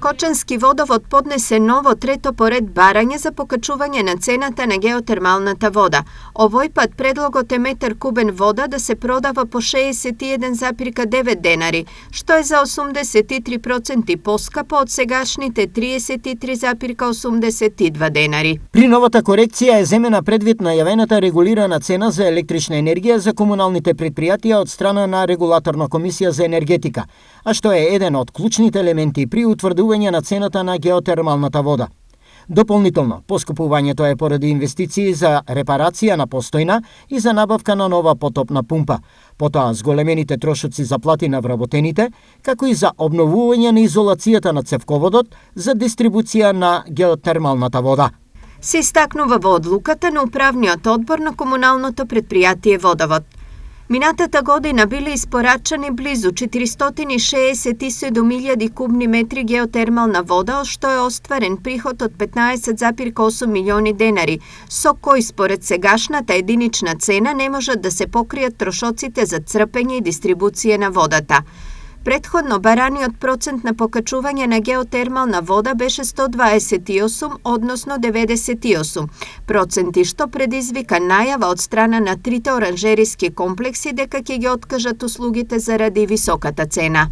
Кочански водовод поднесе ново трето поред барање за покачување на цената на геотермалната вода. Овој пат предлогот е метар кубен вода да се продава по 61,9 денари, што е за 83% поскапо од сегашните 33,82 денари. При новата корекција е земена предвид најавената регулирана цена за електрична енергија за комуналните предпријатија од страна на Регулаторна комисија за енергетика, а што е еден од клучните елементи при утврдување на цената на геотермалната вода. Дополнително, поскупувањето е поради инвестиции за репарација на постојна и за набавка на нова потопна пумпа, потоа зголемените трошоци за плати на вработените, како и за обновување на изолацијата на цевководот за дистрибуција на геотермалната вода. Се истакнува во одлуката на управниот одбор на комуналното предпријатие Водовод. Минатата година биле испорачани близу 467.000 кубни метри геотермална вода, што е остварен приход од 15,8 милиони денари, со кој според сегашната единична цена не можат да се покријат трошоците за црпење и дистрибуција на водата. Претходно бараниот процент на покачување на геотермална вода беше 128, односно 98%, што предизвика најава од страна на трите оранжериски комплекси дека ќе ги откажат услугите заради високата цена.